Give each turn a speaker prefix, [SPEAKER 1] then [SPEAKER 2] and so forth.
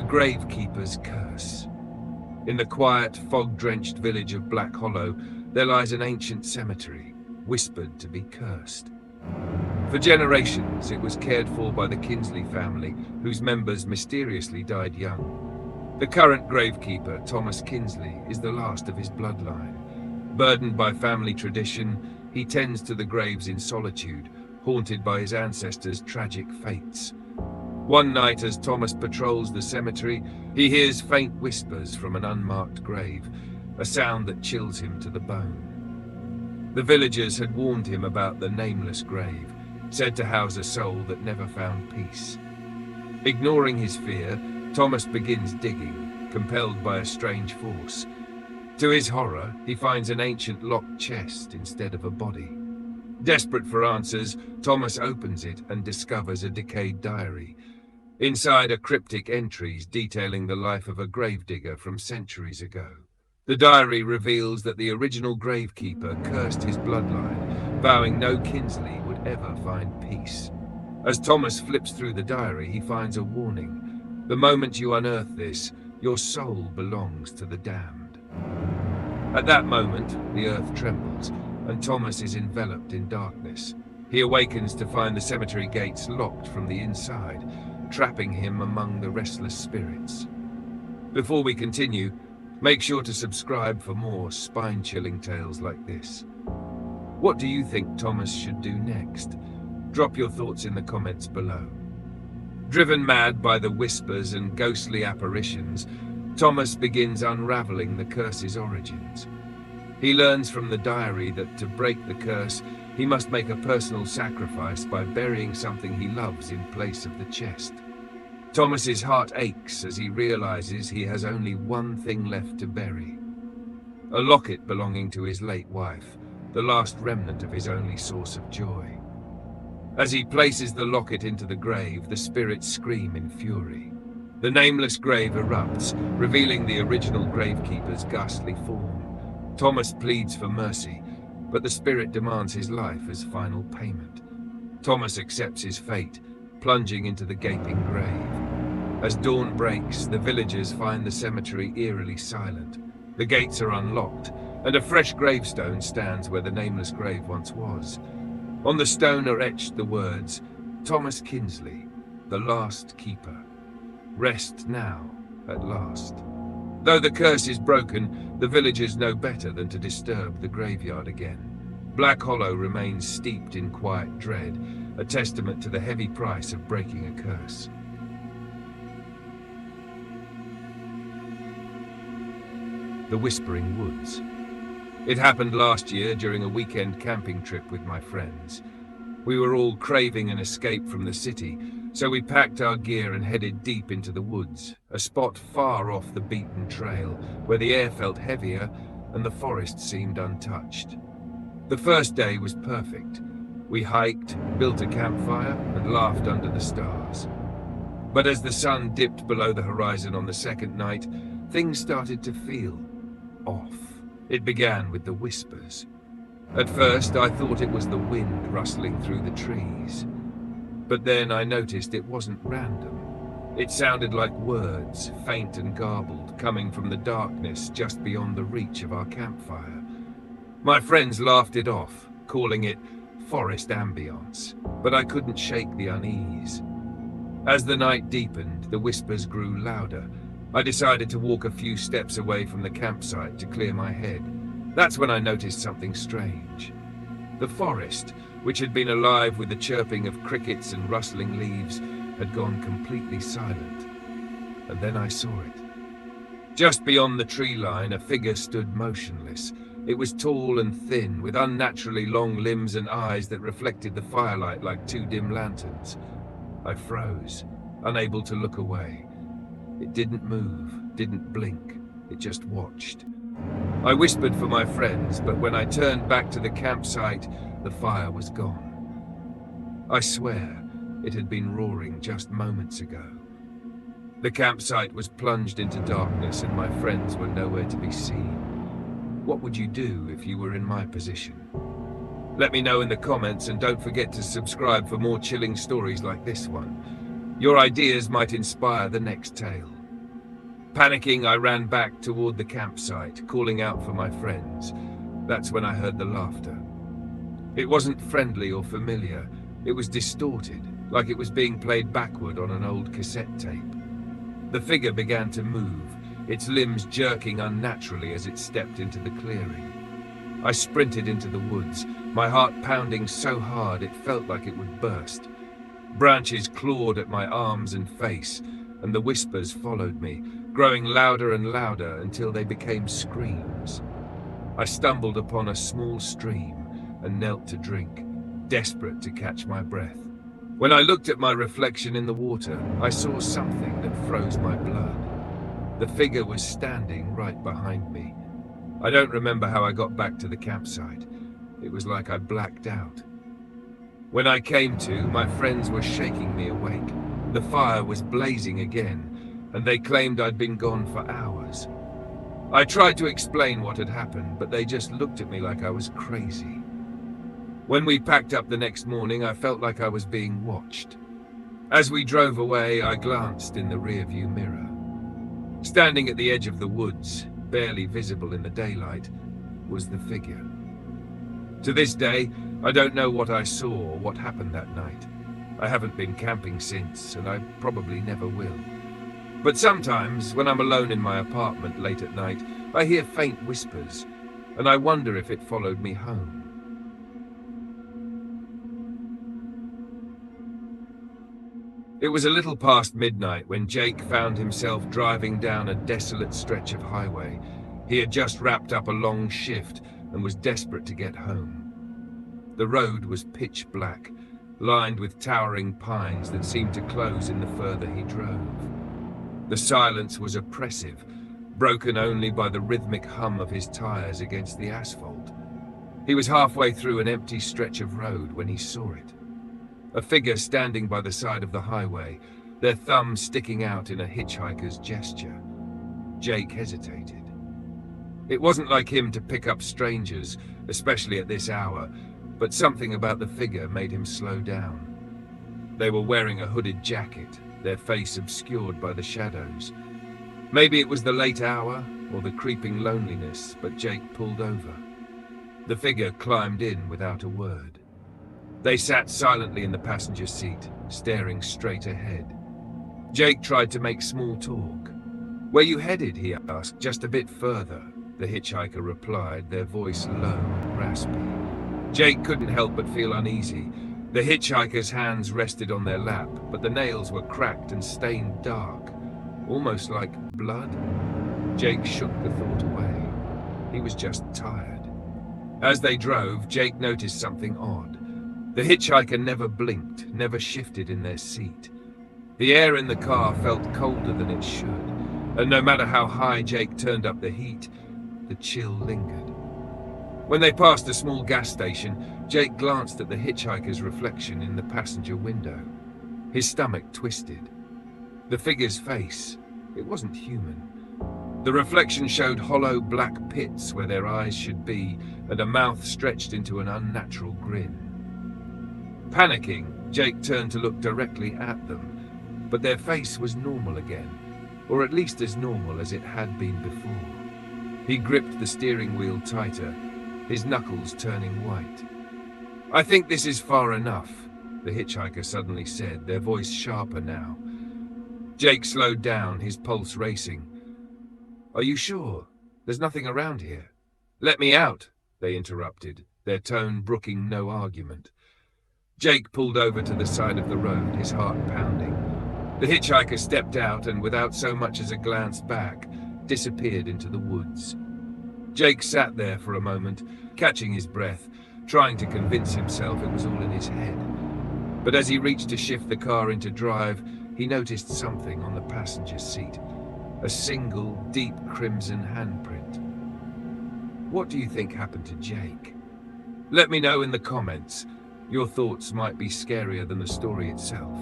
[SPEAKER 1] Gravekeeper's Curse. In the quiet, fog-drenched village of Black Hollow, there lies an ancient cemetery, whispered to be cursed. For generations, it was cared for by the Kinsley family, whose members mysteriously died young. The current gravekeeper, Thomas Kinsley, is the last of his bloodline. Burdened by family tradition, he tends to the graves in solitude, haunted by his ancestors' tragic fates. One night, as Thomas patrols the cemetery, he hears faint whispers from an unmarked grave, a sound that chills him to the bone. The villagers had warned him about the nameless grave, said to house a soul that never found peace. Ignoring his fear, Thomas begins digging, compelled by a strange force. To his horror, he finds an ancient locked chest instead of a body. Desperate for answers, Thomas opens it and discovers a decayed diary. Inside are cryptic entries detailing the life of a gravedigger from centuries ago. The diary reveals that the original gravekeeper cursed his bloodline, vowing no Kinsley would ever find peace. As Thomas flips through the diary, he finds a warning. The moment you unearth this, your soul belongs to the damned. At that moment, the earth trembles, and Thomas is enveloped in darkness. He awakens to find the cemetery gates locked from the inside, trapping him among the restless spirits. Before we continue, make sure to subscribe for more spine-chilling tales like this. What do you think Thomas should do next? Drop your thoughts in the comments below. Driven mad by the whispers and ghostly apparitions, Thomas begins unraveling the curse's origins. He learns from the diary that to break the curse, he must make a personal sacrifice by burying something he loves in place of the chest. Thomas's heart aches as he realizes he has only one thing left to bury. A locket belonging to his late wife, the last remnant of his only source of joy. As he places the locket into the grave, the spirits scream in fury. The nameless grave erupts, revealing the original gravekeeper's ghastly form. Thomas pleads for mercy, but the spirit demands his life as final payment. Thomas accepts his fate, plunging into the gaping grave. As dawn breaks, the villagers find the cemetery eerily silent. The gates are unlocked, and a fresh gravestone stands where the nameless grave once was. On the stone are etched the words, "Thomas Kinsley, the last keeper. Rest now, at last." Though the curse is broken, the villagers know better than to disturb the graveyard again. Black Hollow remains steeped in quiet dread, a testament to the heavy price of breaking a curse. The Whispering Woods. It happened last year during a weekend camping trip with my friends. We were all craving an escape from the city, so we packed our gear and headed deep into the woods, a spot far off the beaten trail, where the air felt heavier and the forest seemed untouched. The first day was perfect. We hiked, built a campfire, and laughed under the stars. But as the sun dipped below the horizon on the second night, things started to feel off. It began with the whispers. At first, I thought it was the wind rustling through the trees. But then I noticed it wasn't random. It sounded like words, faint and garbled, coming from the darkness just beyond the reach of our campfire. My friends laughed it off, calling it forest ambience, but I couldn't shake the unease. As the night deepened, the whispers grew louder. I decided to walk a few steps away from the campsite to clear my head. That's when I noticed something strange. The forest, which had been alive with the chirping of crickets and rustling leaves, had gone completely silent. And then I saw it. Just beyond the tree line, a figure stood motionless. It was tall and thin, with unnaturally long limbs and eyes that reflected the firelight like two dim lanterns. I froze, unable to look away. It didn't move, didn't blink. It just watched. I whispered for my friends, but when I turned back to the campsite, the fire was gone. I swear, it had been roaring just moments ago. The campsite was plunged into darkness and my friends were nowhere to be seen. What would you do if you were in my position? Let me know in the comments and don't forget to subscribe for more chilling stories like this one. Your ideas might inspire the next tale. Panicking, I ran back toward the campsite, calling out for my friends. That's when I heard the laughter. It wasn't friendly or familiar. It was distorted, like it was being played backward on an old cassette tape. The figure began to move, its limbs jerking unnaturally as it stepped into the clearing. I sprinted into the woods, my heart pounding so hard it felt like it would burst. Branches clawed at my arms and face, and the whispers followed me, growing louder and louder until they became screams. I stumbled upon a small stream and knelt to drink, desperate to catch my breath. When I looked at my reflection in the water, I saw something that froze my blood. The figure was standing right behind me. I don't remember how I got back to the campsite. It was like I blacked out. When I came to, my friends were shaking me awake. The fire was blazing again, and they claimed I'd been gone for hours. I tried to explain what had happened, but they just looked at me like I was crazy. When we packed up the next morning, I felt like I was being watched. As we drove away, I glanced in the rearview mirror. Standing at the edge of the woods, barely visible in the daylight, was the figure. To this day, I don't know what I saw or what happened that night. I haven't been camping since, and I probably never will. But sometimes, when I'm alone in my apartment late at night, I hear faint whispers, and I wonder if it followed me home. It was a little past midnight when Jake found himself driving down a desolate stretch of highway. He had just wrapped up a long shift and was desperate to get home. The road was pitch black, lined with towering pines that seemed to close in the further he drove. The silence was oppressive, broken only by the rhythmic hum of his tires against the asphalt. He was halfway through an empty stretch of road when he saw it. A figure standing by the side of the highway, their thumbs sticking out in a hitchhiker's gesture. Jake hesitated. It wasn't like him to pick up strangers, especially at this hour, but something about the figure made him slow down. They were wearing a hooded jacket, their face obscured by the shadows. Maybe it was the late hour or the creeping loneliness, but Jake pulled over. The figure climbed in without a word. They sat silently in the passenger seat, staring straight ahead. Jake tried to make small talk. "Where you headed?" he asked. "Just a bit further," the hitchhiker replied, their voice low and raspy. Jake couldn't help but feel uneasy. The hitchhiker's hands rested on their lap, but the nails were cracked and stained dark, almost like blood. Jake shook the thought away. He was just tired. As they drove, Jake noticed something odd. The hitchhiker never blinked, never shifted in their seat. The air in the car felt colder than it should, and no matter how high Jake turned up the heat, the chill lingered. When they passed a small gas station, Jake glanced at the hitchhiker's reflection in the passenger window. His stomach twisted. The figure's face, it wasn't human. The reflection showed hollow black pits where their eyes should be, and a mouth stretched into an unnatural grin. Panicking, Jake turned to look directly at them, but their face was normal again, or at least as normal as it had been before. He gripped the steering wheel tighter, his knuckles turning white. "I think this is far enough," the hitchhiker suddenly said, their voice sharper now. Jake slowed down, his pulse racing. "Are you sure? There's nothing around here." "Let me out," they interrupted, their tone brooking no argument. Jake pulled over to the side of the road, his heart pounding. The hitchhiker stepped out and, without so much as a glance back, disappeared into the woods. Jake sat there for a moment, catching his breath, trying to convince himself it was all in his head. But as he reached to shift the car into drive, he noticed something on the passenger seat. A single, deep crimson handprint. What do you think happened to Jake? Let me know in the comments. Your thoughts might be scarier than the story itself.